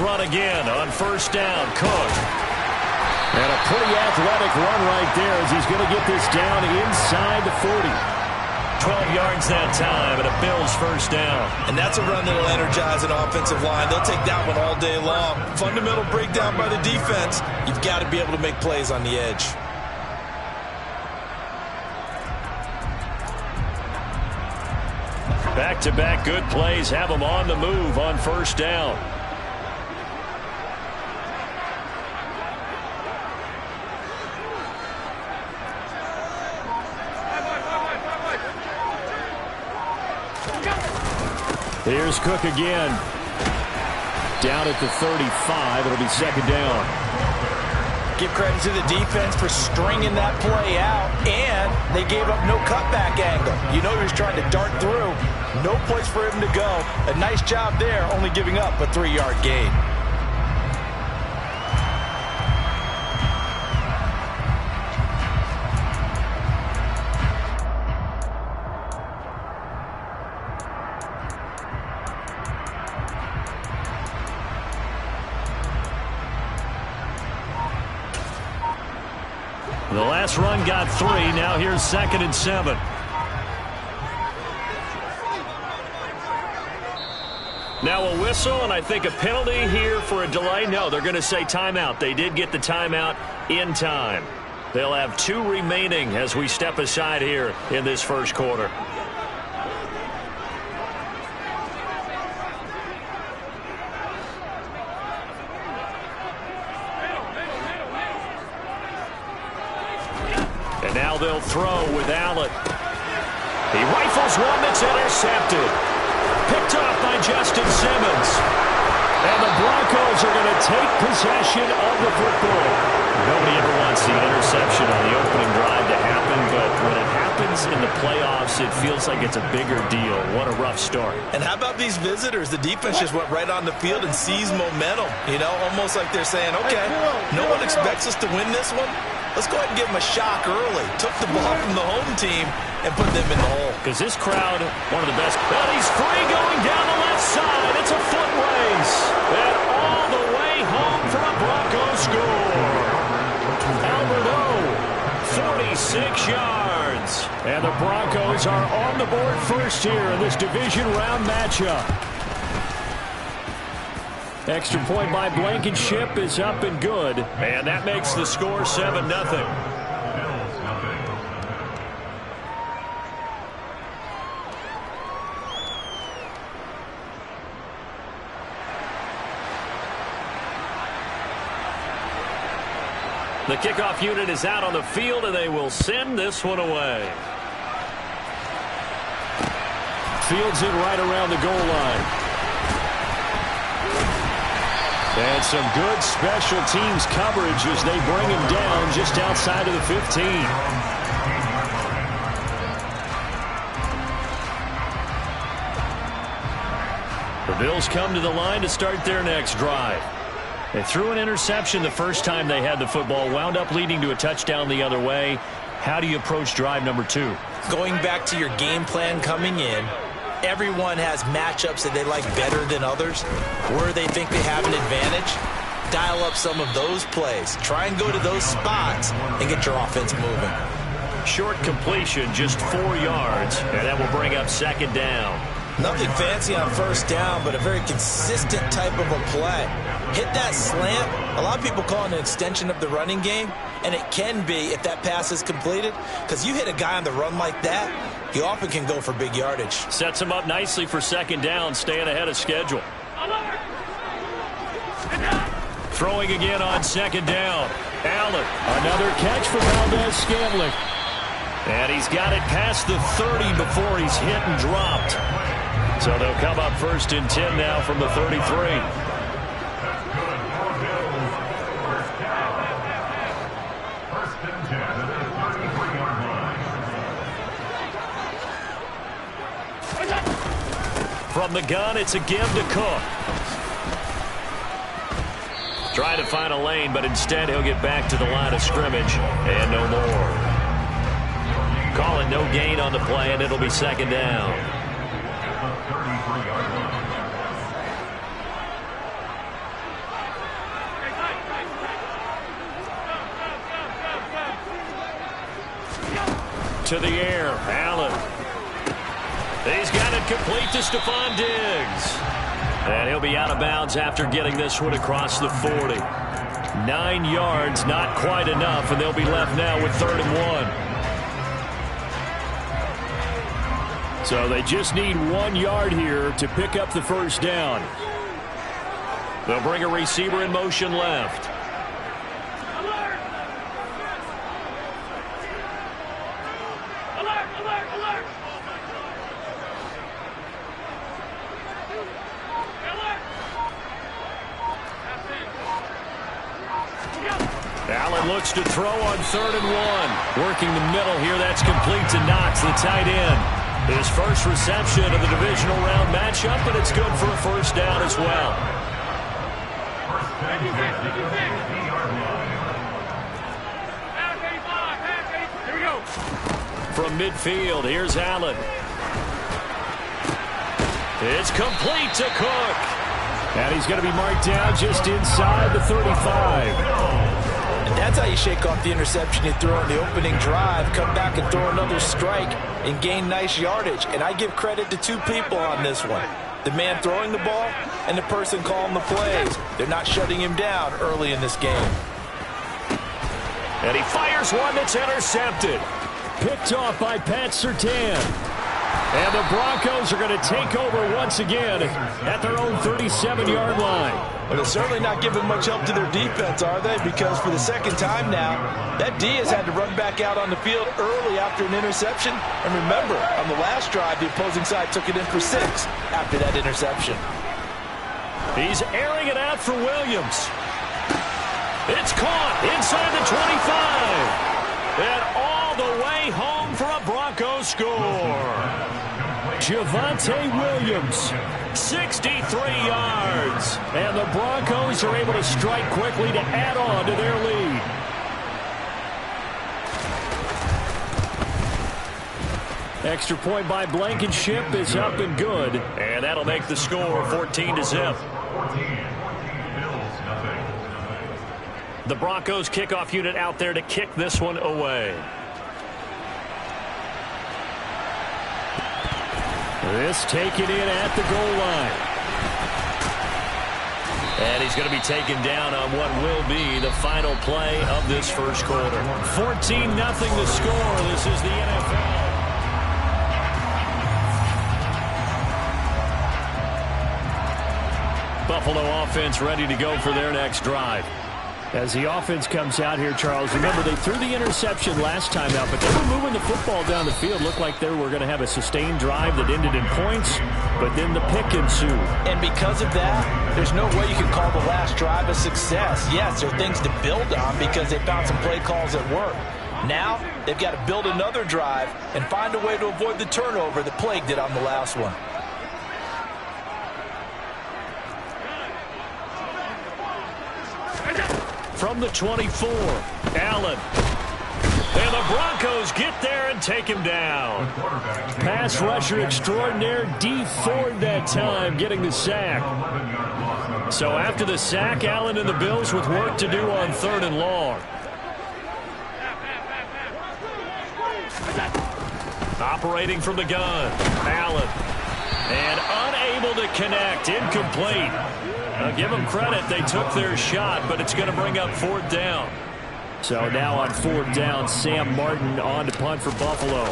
run again on first down. Cook. And a pretty athletic run right there as he's going to get this down inside the 40. 12 yards that time and a Bills first down. And that's a run that'll energize an offensive line. They'll take that one all day long. Fundamental breakdown by the defense. You've got to be able to make plays on the edge. Back-to-back good plays have them on the move on first down. Here's Cook again. Down at the 35. It'll be second down. Give credit to the defense for stringing that play out, and they gave up no cutback angle. You know he was trying to dart through. No place for him to go. A nice job there, only giving up a 3-yard gain. The last run got 3. Now here's 2nd and 7. Now a whistle, and I think a penalty here for a delay. No, they're going to say timeout. They did get the timeout in time. They'll have 2 remaining as we step aside here in this first quarter. And now they'll throw with Allen. He rifles one that's intercepted. Picked off by Justin Simmons. And the Broncos are going to take possession of the football. Nobody ever wants the interception on the opening drive to happen, but when it happens in the playoffs, it feels like it's a bigger deal. What a rough start. And how about these visitors? The defense just went right on the field and seized momentum. You know, almost like they're saying, okay, no one expects us to win this one. Let's go ahead and give them a shock early. Took the ball from the home team and put them in the hole. Because this crowd, one of the best. But he's free going down the left side. It's a foot race. And all the way home for a Broncos score. Albert O, 46 yards. And the Broncos are on the board first here in this division round matchup. Extra point by Blankenship is up and good. And that makes the score 7-0. The kickoff unit is out on the field, and they will send this one away. Fields it right around the goal line. And some good special teams coverage as they bring him down just outside of the 15. The Bills come to the line to start their next drive. They threw an interception the first time they had the football, wound up leading to a touchdown the other way. How do you approach drive number 2? Going back to your game plan coming in, everyone has matchups that they like better than others, where they think they have an advantage. Dial up some of those plays. Try and go to those spots and get your offense moving. Short completion, just 4 yards, and that will bring up second down. Nothing fancy on first down, but a very consistent type of a play. Hit that slant. A lot of people call it an extension of the running game, and it can be if that pass is completed, because you hit a guy on the run like that, he often can go for big yardage. Sets him up nicely for second down, staying ahead of schedule. Throwing again on second down. Allen, another catch for Valdez-Scantling. And he's got it past the 30 before he's hit and dropped. So they'll come up 1st and 10 now from the 33. From the gun, it's a give to Cook. Trying to find a lane, but instead he'll get back to the line of scrimmage and no more. Calling no gain on the play, and it'll be second down. To the air, Allen. He's got it complete to Stephon Diggs. And he'll be out of bounds after getting this one across the 40. 9 yards, not quite enough, and they'll be left now with 3rd and 1. So they just need 1 yard here to pick up the first down. They'll bring a receiver in motion left. Allen looks to throw on 3rd and 1. Working the middle here. That's complete to Knox, the tight end. His first reception of the divisional round matchup, but it's good for a first down as well. Here we go. From midfield, here's Allen. It's complete to Cook. And he's going to be marked down just inside the 35. And that's how you shake off the interception you throw in the opening drive, come back and throw another strike and gain nice yardage. And I give credit to 2 people on this one. The man throwing the ball and the person calling the plays. They're not shutting him down early in this game. And he fires one that's intercepted. Picked off by Pat Surtain. And the Broncos are going to take over once again at their own 37-yard line. Well, they're certainly not giving much help to their defense, are they? Because for the second time now, that D has had to run back out on the field early after an interception. And remember, on the last drive, the opposing side took it in for 6 after that interception. He's airing it out for Williams. It's caught inside the 25. And all the way home for a Broncos score. Javonte Williams, 63 yards. And the Broncos are able to strike quickly to add on to their lead. Extra point by Blankenship is up and good. And that'll make the score 14-0. The Broncos kickoff unit out there to kick this one away. This taken in at the goal line. And he's going to be taken down on what will be the final play of this first quarter. 14-0 the score. This is the NFL. Buffalo offense ready to go for their next drive. As the offense comes out here, Charles, remember they threw the interception last time out, but they were moving the football down the field. Looked like they were going to have a sustained drive that ended in points, but then the pick ensued. And because of that, there's no way you can call the last drive a success. Yes, there are things to build on because they found some play calls that work. Now, they've got to build another drive and find a way to avoid the turnover that plagued it on the last one. From the 24, Allen. And the Broncos get there and take him down. Pass rusher extraordinaire, D Ford that time, getting the sack. So after the sack, Allen and the Bills with work to do on 3rd and long. Operating from the gun, Allen. And unable to connect, incomplete. Now give them credit, they took their shot, but it's going to bring up 4th down. So now on 4th down, Sam Martin on to punt for Buffalo.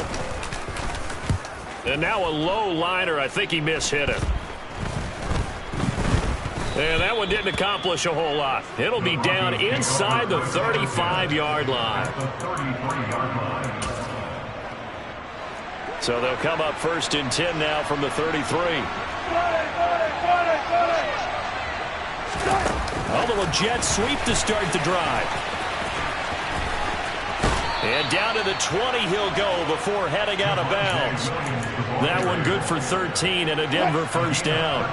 And now a low liner, I think he mishit it. And that one didn't accomplish a whole lot. It'll be down inside the 35-yard line. So they'll come up 1st and 10 now from the 33. A little jet sweep to start the drive. And down to the 20 he'll go before heading out of bounds. That one good for 13 and a Denver first down.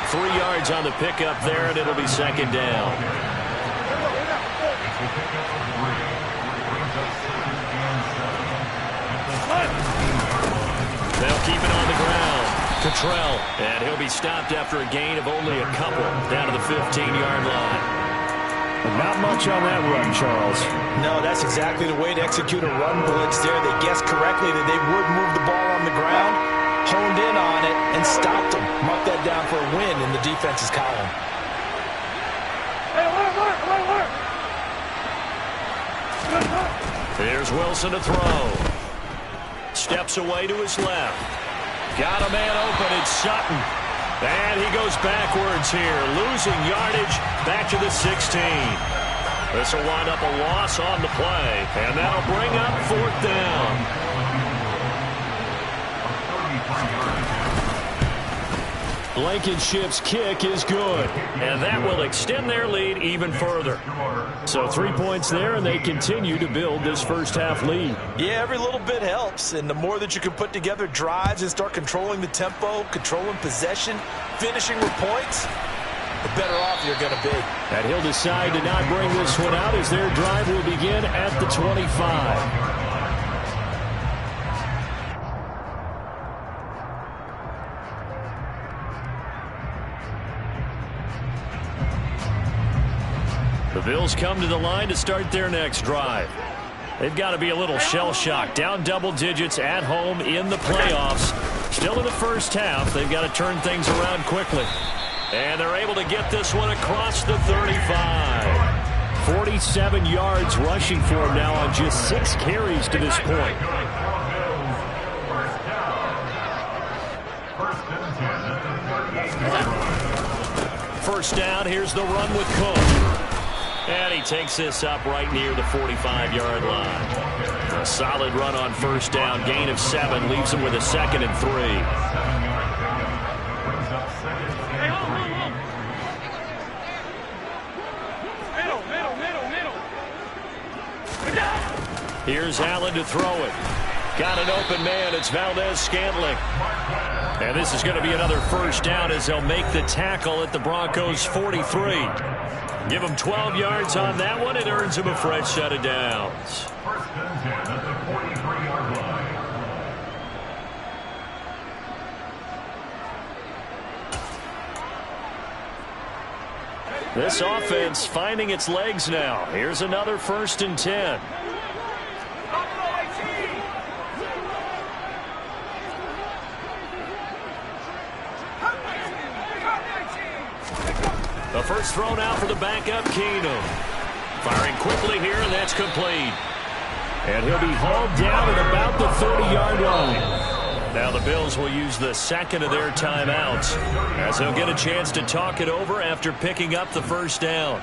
Three yards on the pickup there, and it'll be 2nd down. They'll keep it on the ground. Cottrell. And he'll be stopped after a gain of only a couple down to the 15-yard line. And not much on that run, Charles. No, that's exactly the way to execute a run blitz there. They guessed correctly that they would move the ball on the ground, honed in on it, and stopped them. Mark that down for a win in the defense's column. Here's Wilson to throw. Steps away to his left. Got a man open. It's Sutton. And he goes backwards here, losing yardage back to the 16. This will wind up a loss on the play, and that'll bring up 4th down. Blankenship's kick is good, and that will extend their lead even further. So 3 points there, and they continue to build this first-half lead. Yeah, every little bit helps, and the more that you can put together drives and start controlling the tempo, controlling possession, finishing with points, the better off you're going to be. And he'll decide to not bring this one out as their drive will begin at the 25. The Bills come to the line to start their next drive. They've got to be a little shell-shocked. Down double digits at home in the playoffs. Still in the first half. They've got to turn things around quickly. And they're able to get this one across the 35. 47 yards rushing for him now on just 6 carries to this point. First down, here's the run with Cook. And he takes this up right near the 45-yard line. A solid run on first down. Gain of 7 leaves him with a 2nd and 3. Here's Allen to throw it. Got an open man. It's Valdez-Scantling. And this is going to be another first down as they'll make the tackle at the Broncos' 43. Give him 12 yards on that one. It earns him a fresh set of downs. This offense finding its legs now. Here's another 1st and 10. The first thrown out for the backup, Keenum. Firing quickly here, and that's complete. And he'll be hauled down at about the 30-yard line. Now the Bills will use the 2nd of their timeouts as they'll get a chance to talk it over after picking up the first down.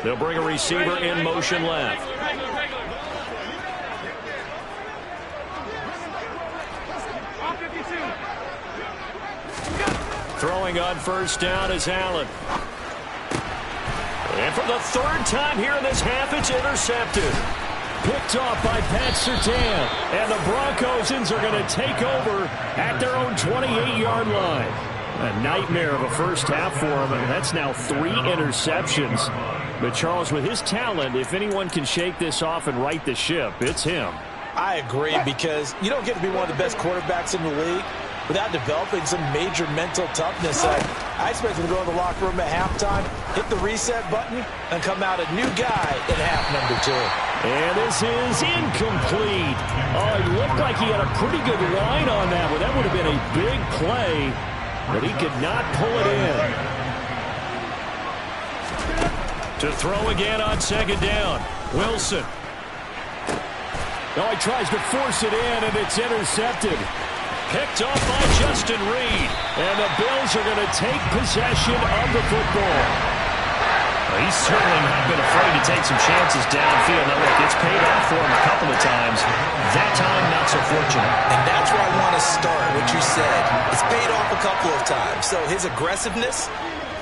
They'll bring a receiver in motion left. Throwing on first down is Allen. And for the 3rd time here in this half, it's intercepted. Picked off by Pat Surtain. And the Broncos are going to take over at their own 28-yard line. A nightmare of a first half for him, and that's now 3 interceptions. But Charles, with his talent, if anyone can shake this off and right the ship, it's him. I agree, because you don't get to be one of the best quarterbacks in the league without developing some major mental toughness. I expect him to go in the locker room at halftime, hit the reset button, and come out a new guy in half number 2. And this is incomplete. Oh, it looked like he had a pretty good line on that one. That would have been a big play, but he could not pull it in. To throw again on 2nd down. Wilson. Oh, he tries to force it in, and it's intercepted. Picked off by Justin Reed. And the Bills are going to take possession of the football. Well, he's certainly not been afraid to take some chances downfield. Now, look, it's paid off for him a couple of times. That time, not so fortunate. And that's where I want to start, what you said. It's paid off a couple of times. So his aggressiveness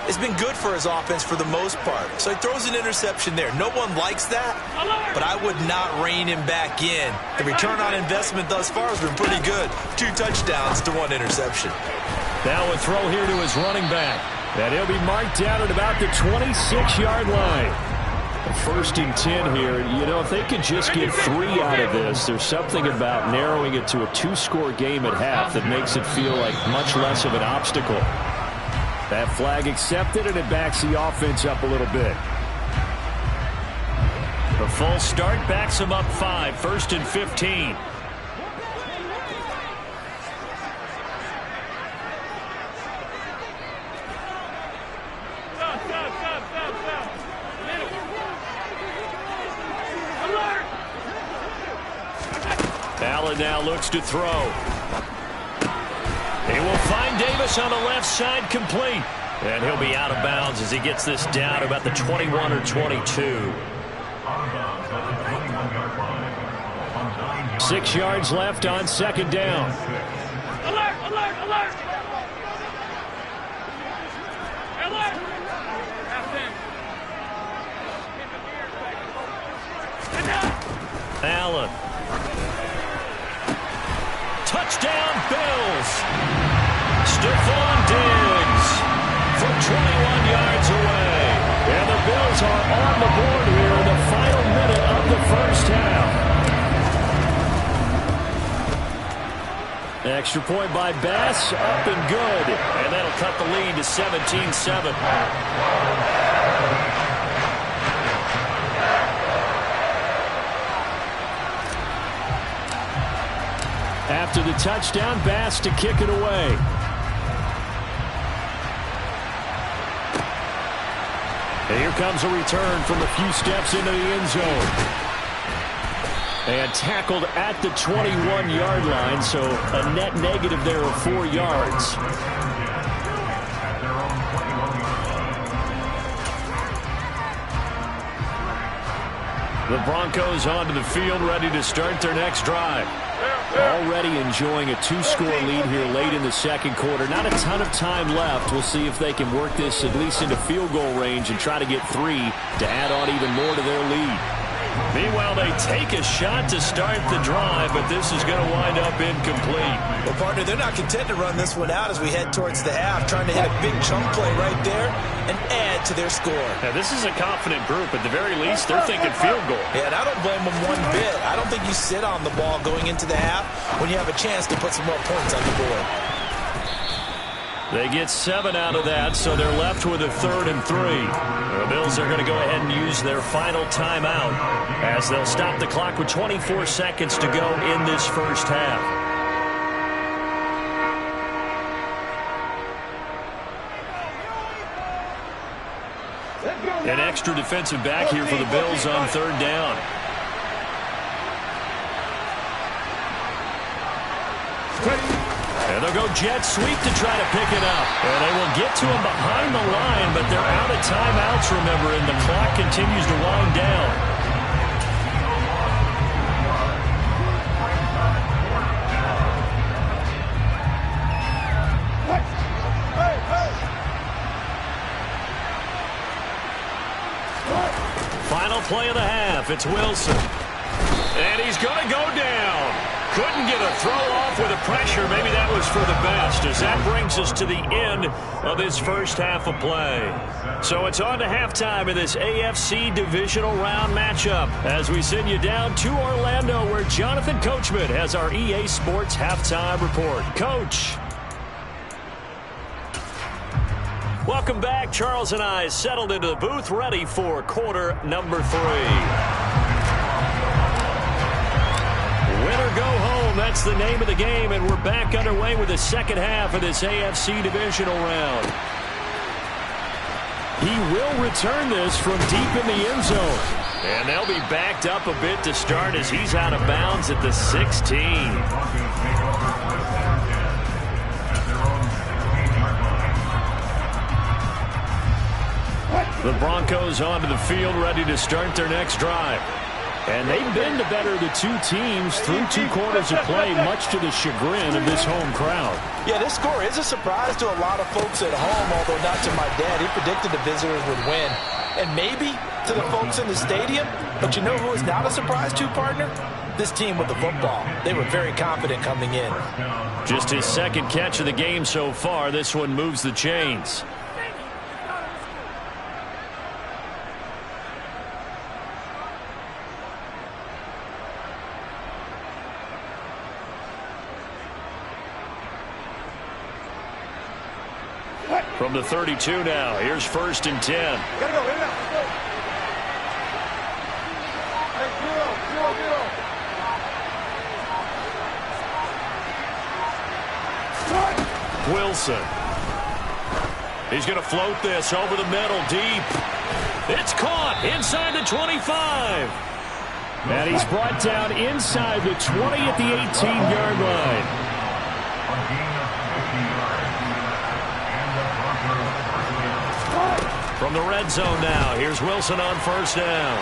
has been good for his offense for the most part. So he throws an interception there. No one likes that, but I would not rein him back in. The return on investment thus far has been pretty good. 2 touchdowns to 1 interception. Now a throw here to his running back. And he'll be marked down at about the 26-yard line. First and 10 here. You know, if they could just get 3 out of this, there's something about narrowing it to a 2-score game at half that makes it feel like much less of an obstacle. That flag accepted, and it backs the offense up a little bit. The full start backs them up 5. First and 15. Allen now looks to throw. He will find Davis on the left side, complete. And he'll be out of bounds as he gets this down to about the 21 or 22. 6 yards left on second down. Alert, alert, alert! Alert! Allen. Touchdown, Bills. Stephon Diggs from 21 yards away. And the Bills are on the board here in the final minute of the first half. Extra point by Bass, up and good. And that'll cut the lead to 17-7. After the touchdown, Bass to kick it away. And here comes a return from a few steps into the end zone. And tackled at the 21-yard line, so a net negative there of 4 yards. The Broncos onto the field, ready to start their next drive. Already enjoying a 2-score lead here late in the second quarter. Not a ton of time left. We'll see if they can work this at least into field goal range and try to get 3 to add on even more to their lead. Meanwhile, they take a shot to start the drive, but this is going to wind up incomplete. Well, partner, they're not content to run this one out as we head towards the half, trying to hit a big chunk play right there and add to their score. Now, this is a confident group. At the very least, they're thinking field goal. Yeah, and I don't blame them one bit. I don't think you sit on the ball going into the half when you have a chance to put some more points on the board. They get 7 out of that, so they're left with a 3rd and 3. The Bills are going to go ahead and use their final timeout as they'll stop the clock with 24 seconds to go in this first half. An extra defensive back here for the Bills on 3rd down. And they'll go jet sweep to try to pick it up. And they will get to him behind the line, but they're out of timeouts, remember, and the clock continues to wind down. Final play of the half. It's Wilson. And he's going to go down. Couldn't get a throw off with the pressure. Maybe that was for the best, as that brings us to the end of this first half of play. So it's on to halftime in this AFC divisional round matchup as we send you down to Orlando, where Jonathan Coachman has our EA Sports halftime report. Coach. Welcome back. Charles and I settled into the booth, ready for quarter number 3. Win or go home, that's the name of the game, and we're back underway with the second half of this AFC divisional round. He will return this from deep in the end zone. And they'll be backed up a bit to start as he's out of bounds at the 16. The Broncos onto the field, ready to start their next drive. And they've been the better of the two teams through 2 quarters of play, much to the chagrin of this home crowd. Yeah, this score is a surprise to a lot of folks at home, although not to my dad. He predicted the visitors would win. And maybe to the folks in the stadium. But you know who is not a surprise to, partner? This team with the football. They were very confident coming in. Just his second catch of the game so far. This one moves the chains. From the 32 now, here's 1st and 10. Wilson. He's going to float this over the middle, deep. It's caught inside the 25. And he's brought down inside the 20 at the 18-yard line. From the red zone now, here's Wilson on 1st down.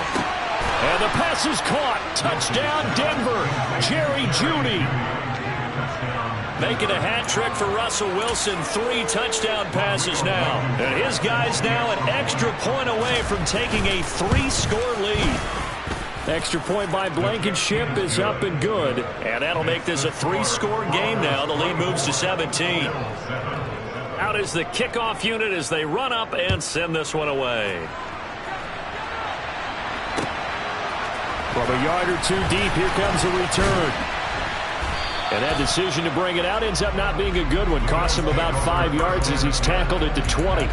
And the pass is caught. Touchdown, Denver. Jerry Jeudy. Making a hat trick for Russell Wilson. 3 touchdown passes now. And his guys now an extra point away from taking a 3-score lead. Extra point by Blankenship is up and good. And that'll make this a 3-score game now. The lead moves to 17. Out is the kickoff unit as they run up and send this one away. From a yard or two deep, here comes a return. And that decision to bring it out ends up not being a good one. Costs him about 5 yards as he's tackled at the 20.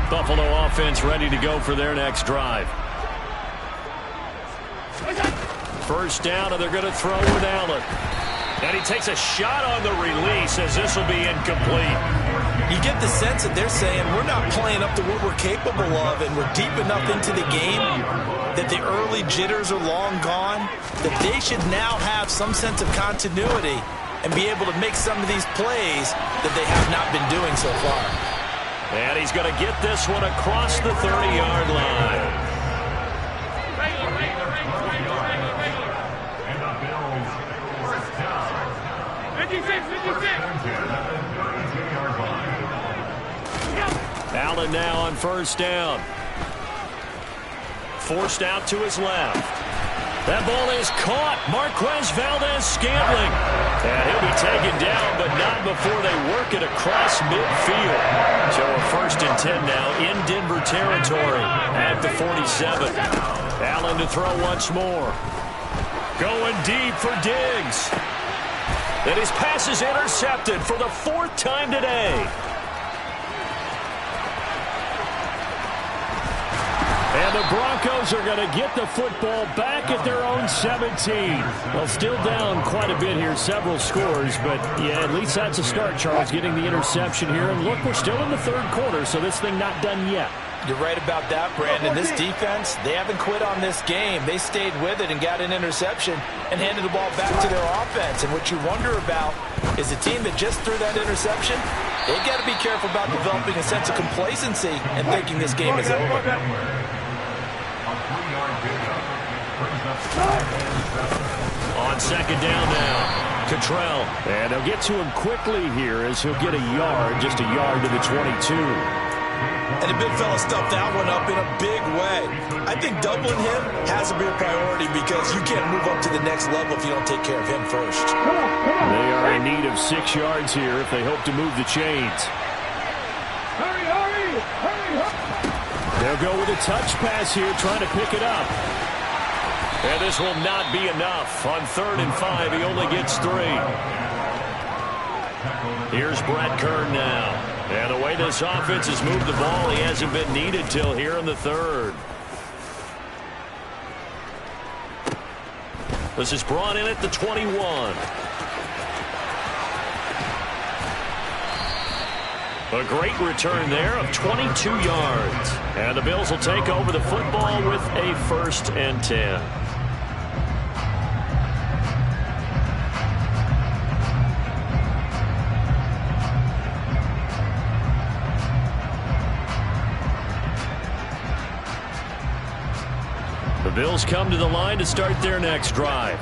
Buffalo offense ready to go for their next drive. 1st down, and they're going to throw with Allen. And he takes a shot on the release as this will be incomplete. You get the sense that they're saying we're not playing up to what we're capable of, and we're deep enough into the game that the early jitters are long gone, that they should now have some sense of continuity and be able to make some of these plays that they have not been doing so far. And he's going to get this one across the 30-yard line. Allen now on 1st down. Forced out to his left. That ball is caught. Marquez Valdez-Scantling. And he'll be taken down, but not before they work it across midfield. So a 1st and 10 now in Denver territory at the 47. Allen to throw once more. Going deep for Diggs. And his pass is intercepted for the 4th time today. And the Broncos are going to get the football back at their own 17. Well, still down quite a bit here, several scores, but yeah, at least that's a start, Charles, getting the interception here. And look, we're still in the 3rd quarter, so this thing not done yet. You're right about that, Brandon. This defense, they haven't quit on this game. They stayed with it and got an interception and handed the ball back to their offense. And what you wonder about is a team that just threw that interception, they got to be careful about developing a sense of complacency and thinking this game is over. On 2nd down now, Cottrell. And they'll get to him quickly here as he'll get a yard, just a yard to the 22. And the big fella stuffed that one up in a big way. I think doubling him has to be a priority because you can't move up to the next level if you don't take care of him first. They are in need of 6 yards here if they hope to move the chains. Hurry, hurry, hurry, hurry. They'll go with a touch pass here, trying to pick it up. And this will not be enough. On 3rd and 5, he only gets 3. Here's Brett Kern now. And the way this offense has moved the ball, he hasn't been needed till here in the 3rd. This is brought in at the 21. A great return there of 22 yards. And the Bills will take over the football with a 1st and 10. The Bills come to the line to start their next drive.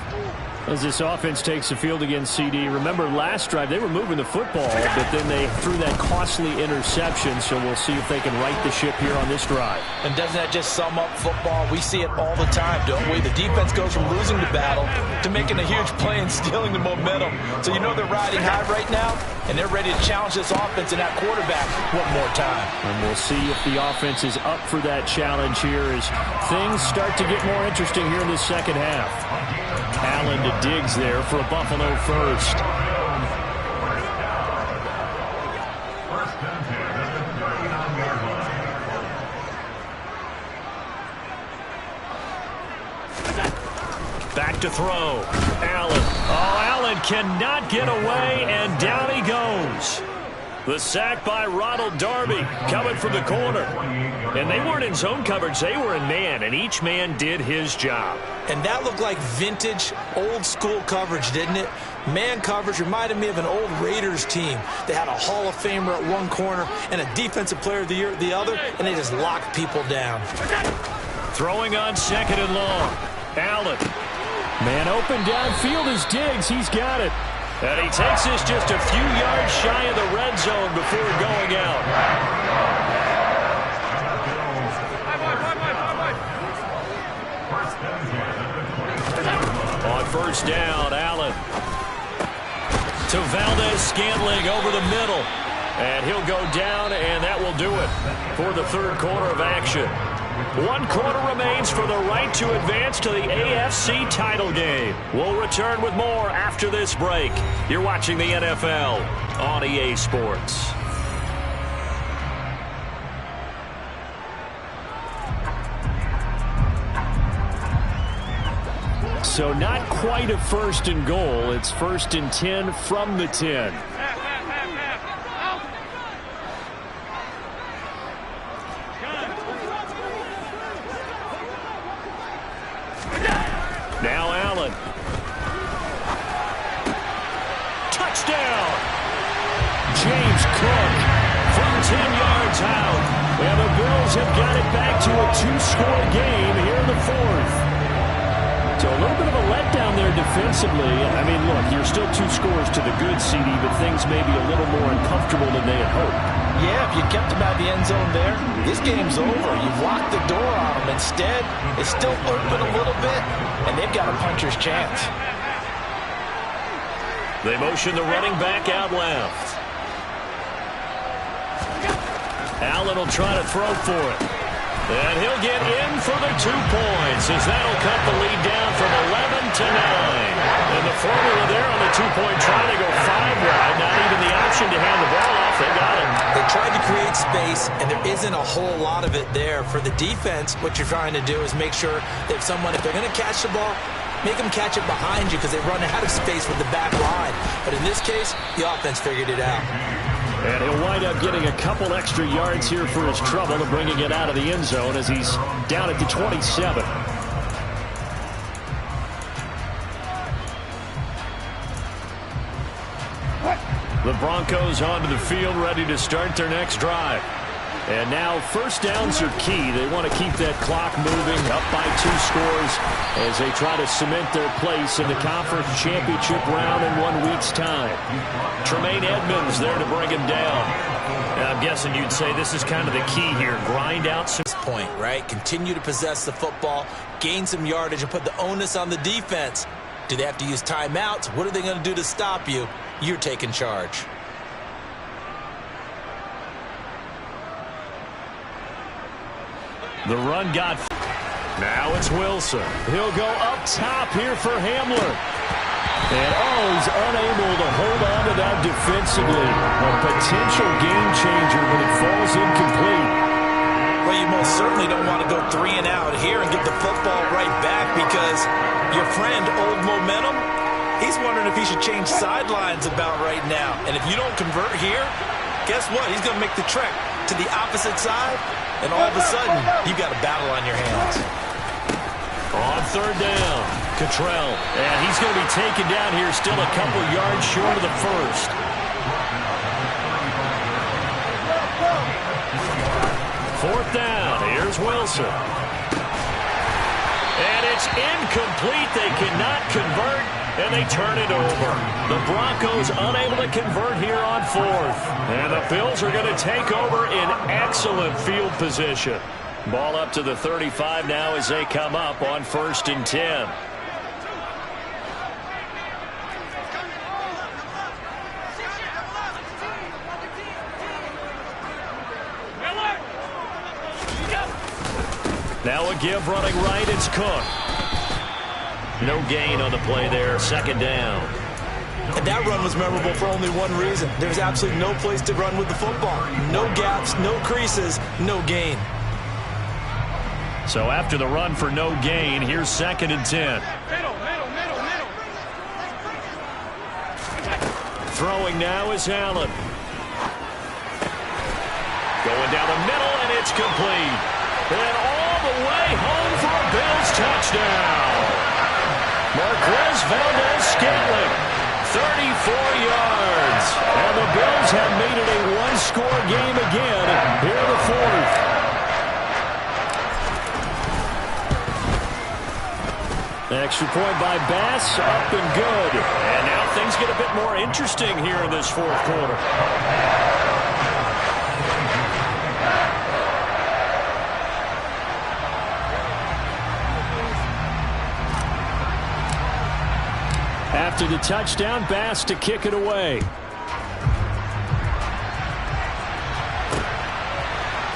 As this offense takes the field against CD, remember last drive they were moving the football, but then they threw that costly interception, so we'll see if they can right the ship here on this drive. And doesn't that just sum up football? We see it all the time, don't we? The defense goes from losing the battle to making a huge play and stealing the momentum. So you know they're riding high right now, and they're ready to challenge this offense and that quarterback one more time. And we'll see if the offense is up for that challenge here as things start to get more interesting here in the second half. Allen to Diggs there for a Buffalo first. Back to throw. Allen. Oh, Allen cannot get away, and down he goes. The sack by Ronald Darby coming from the corner. And they weren't in zone coverage. They were in man, and each man did his job. And that looked like vintage, old-school coverage, didn't it? Man coverage reminded me of an old Raiders team. They had a Hall of Famer at one corner and a Defensive Player of the Year at the other, and they just locked people down. Throwing on second and long. Allen. Man open downfield is Diggs. He's got it. And he takes this just a few yards shy of the red zone before going out. On first down, Allen. To Valdez-Scantling over the middle. And he'll go down, and that will do it for the third quarter of action. 1 quarter remains for the right to advance to the AFC title game. We'll return with more after this break. You're watching the NFL on EA Sports. So not quite a first and goal. It's first and 10 from the 10. Now Allen. Touchdown! James Cook From 10 yards out. and the Bills have got it back to a 2-score game here in the fourth. So a little bit of a letdown there defensively. I mean, look, you're still 2 scores to the good, CD, but things may be a little more uncomfortable than they had hoped. Yeah, if you kept them out of the end zone there, this game's over. You've locked the door on them. Instead, it's still open a little bit, and they've got a puncher's chance. They motion the running back out left. Allen will try to throw for it. And he'll get in for the 2 points as that'll cut the lead down from 11 to 9. And the formula there on the 2-point try to go 5 wide. Not even the option to hand the ball off. They got him. They tried to create space, and there isn't a whole lot of it there. For the defense, what you're trying to do is make sure that if they're going to catch the ball, make them catch it behind you because they run out of space with the back line. But in this case, the offense figured it out. And he'll wind up getting a couple extra yards here for his trouble and bringing it out of the end zone as he's down at the 27. The Broncos onto the field, ready to start their next drive. And now first downs are key. They want to keep that clock moving, up by 2 scores as they try to cement their place in the conference championship round in 1 week's time. Tremaine Edmonds there to bring him down. And I'm guessing you'd say this is kind of the key here. Grind out some Point, right? Continue to possess the football, gain some yardage, and put the onus on the defense. Do they have to use timeouts? What are they going to do to stop you? You're taking charge. The run got. Now it's Wilson. He'll go up top here for Hamler. And he's unable to hold on to that defensively. A potential game changer, but it falls incomplete. Well, you most certainly don't want to go 3 and out here and get the football right back because your friend, Old Momentum, he's wondering if he should change sidelines about right now. And if you don't convert here, guess what? He's going to make the trek to the opposite side, and all of a sudden, you've got a battle on your hands. On third down, Cottrell. And he's going to be taken down here, still a couple yards short of the first. Fourth down, here's Wilson. And it's incomplete. They cannot convert. and they turn it over. The Broncos unable to convert here on fourth. And the Bills are going to take over in excellent field position. Ball up to the 35 now as they come up on 1st and 10. Now a give running right, it's Cook. No gain on the play there, 2nd down. And that run was memorable for only one reason. There's absolutely no place to run with the football. No gaps, no creases, no gain. So after the run for no gain, here's 2nd and 10. Throwing now is Allen. Going down the middle, and it's complete. And all the way home for a Bills touchdown. Marquez Valdez-Scantling, 34 yards. And the Bills have made it a one-score game again here in the 4th. Extra point by Bass, up and good. And now things get a bit more interesting here in this 4th quarter. After the touchdown, Bass to kick it away.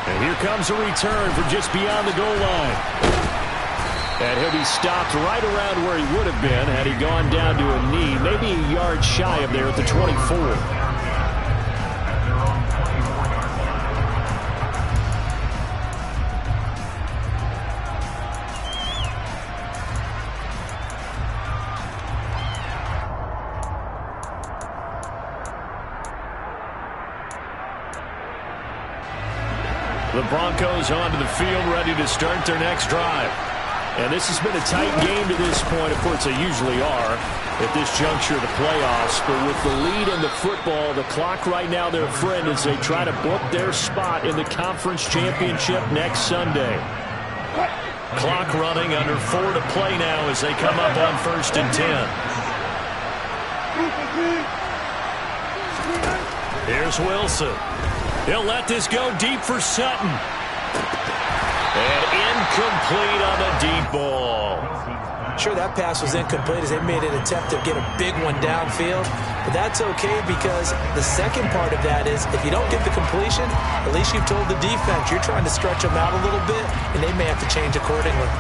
And here comes a return from just beyond the goal line. And he'll be stopped right around where he would have been had he gone down to a knee, maybe a yard shy of there at the 24. The Broncos onto the field, ready to start their next drive. And this has been a tight game to this point. Of course, they usually are at this juncture of the playoffs. But with the lead in the football, the clock right now their friend as they try to book their spot in the conference championship next Sunday. Clock running, under 4 to play now as they come up on 1st and 10. Here's Wilson. He'll let this go deep for Sutton. And incomplete on the deep ball. Sure, that pass was incomplete as they made an attempt to get a big one downfield. But that's okay because the second part of that is if you don't get the completion, at least you've told the defense you're trying to stretch them out a little bit, and they may have to change accordingly.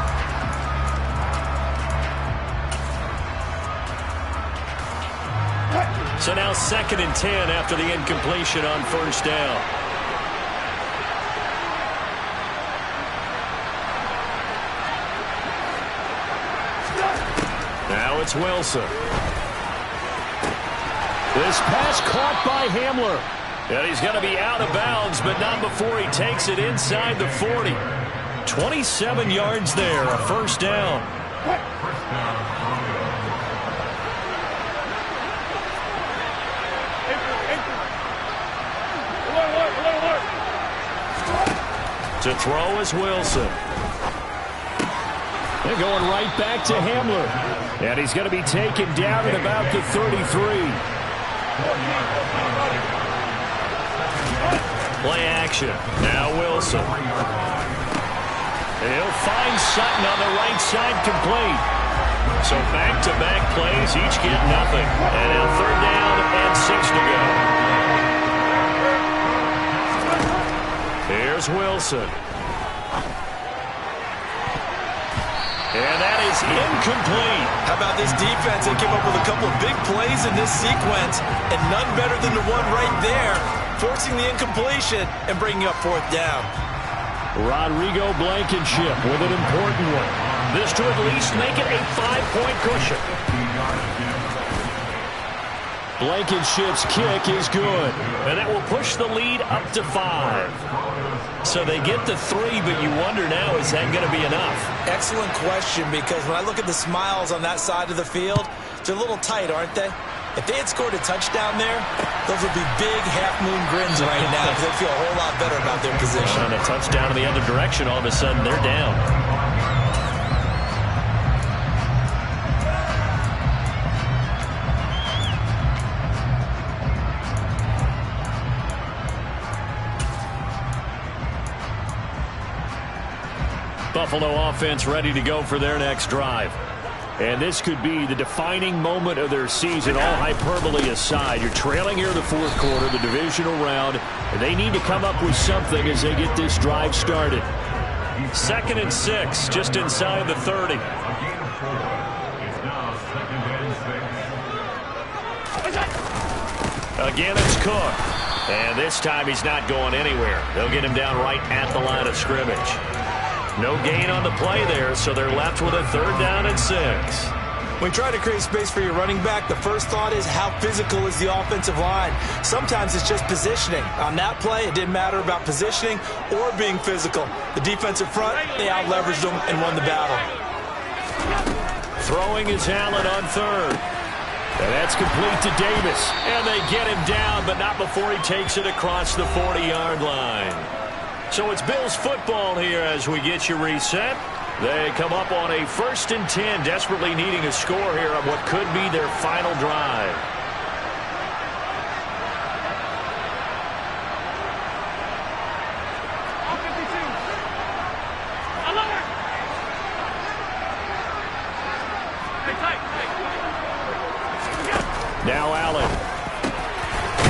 So now 2nd and 10 after the incompletion on 1st down. Now it's Wilson. This pass caught by Hamler. And he's going to be out of bounds, but not before he takes it inside the 40. 27 yards there, a 1st down. To throw is Wilson. They're going right back to Hamler. And he's going to be taken down at about the 33. Play action. Now Wilson. He'll find Sutton on the right side complete. So back-to-back plays, each get nothing. And now 3rd down and 6 to go. Here's Wilson. And that is incomplete. How about this defense? They came up with a couple of big plays in this sequence, and none better than the one right there, forcing the incompletion and bringing up 4th down. Rodrigo Blankenship with an important one. This to at least make it a 5-point cushion. Blankenship's kick is good. And that will push the lead up to 5. So they get the 3, but you wonder now, is that going to be enough? Excellent question, because when I look at the smiles on that side of the field, they're a little tight, aren't they? If they had scored a touchdown there, those would be big half-moon grins right now because they feel a whole lot better about their position. And a touchdown in the other direction, all of a sudden they're down. Buffalo offense ready to go for their next drive. And this could be the defining moment of their season, all hyperbole aside. You're trailing here in the fourth quarter, the divisional round, and they need to come up with something as they get this drive started. 2nd and 6, just inside the 30. Again, it's Cook. And this time he's not going anywhere. They'll get him down right at the line of scrimmage. No gain on the play there, so they're left with a 3rd down and 6. When you try to create space for your running back, the first thought is how physical is the offensive line. Sometimes it's just positioning. On that play, it didn't matter about positioning or being physical. The defensive front, they out-leveraged them and won the battle. Throwing is Allen on 3rd. And that's complete to Davis. And they get him down, but not before he takes it across the 40-yard line. So it's Bills football here as we get you reset. They come up on a 1st and 10, desperately needing a score here on what could be their final drive. Now Allen.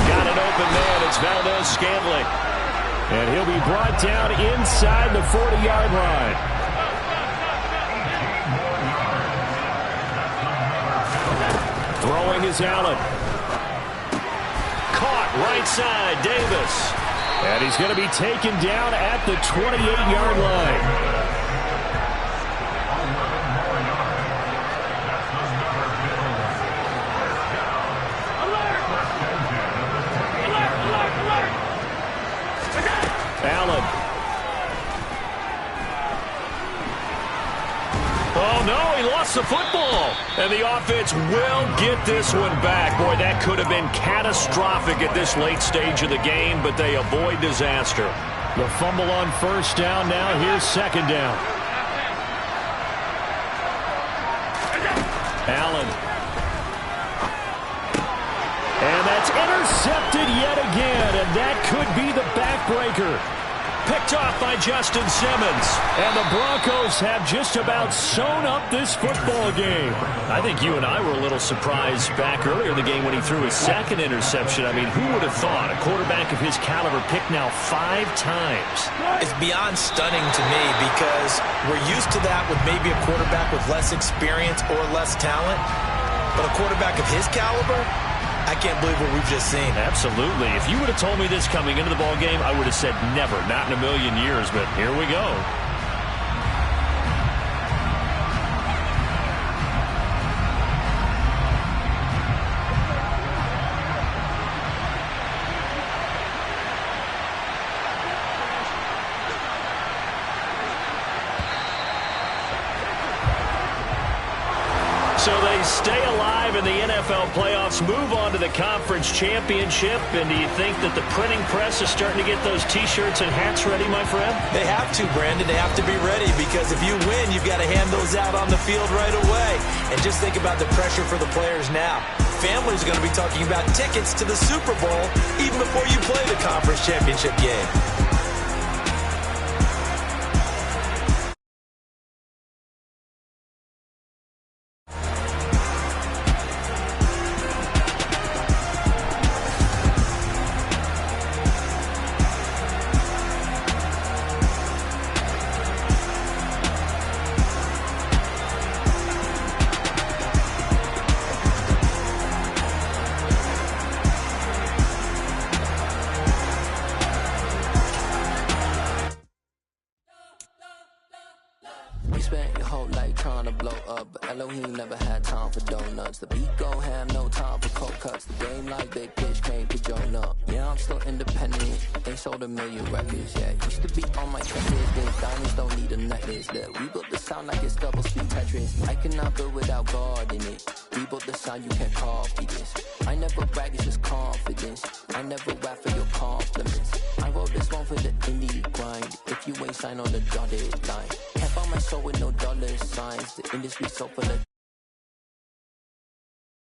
Got an open man. It's Valdez-Scantling. And he'll be brought down inside the 40-yard line. Throwing is Allen. Caught right side, Davis. And he's going to be taken down at the 28-yard line. Allen. Oh, no, he lost the football. And the offense will get this one back. Boy, that could have been catastrophic at this late stage of the game, but they avoid disaster. The fumble on 1st down. Now here's 2nd down. Allen. And that's intercepted yet again, and that could be the backbreaker. Picked off by Justin Simmons. And the Broncos have just about sewn up this football game. I think you and I were a little surprised back earlier in the game when he threw his 2nd interception. I mean, who would have thought a quarterback of his caliber picked now 5 times? It's beyond stunning to me because we're used to that with maybe a quarterback with less experience or less talent. But a quarterback of his caliber, I can't believe what we've just seen. Absolutely. If you would have told me this coming into the ball game, I would have said never, not in a million years, but here we go. So they stay alive in the NFL playoffs, move on to the conference championship. And do you think that the printing press is starting to get those T-shirts and hats ready, my friend? They have to, Brandon. They have to be ready because if you win, you've got to hand those out on the field right away. And just think about the pressure for the players now. Families are going to be talking about tickets to the Super Bowl even before you play the conference championship game. Spent your whole life trying to blow up, but Elohim never had time for donuts. The beat gon' have no time for cold cuts. The game like big pitch came to join up. Yeah, I'm still independent. Ain't sold a million records yet. Used to be on my checklist. Then diamonds don't need a necklace. Look, we built the sound like it's double speed Tetris. I cannot build without God in it. We built the sound, you can't copy this. I never brag, it's just confidence. I never rap for your compliments. I wrote this one for the indie grind. If you ain't signed on the dotted line, can't buy my soul with no dollar signs. The industry so full of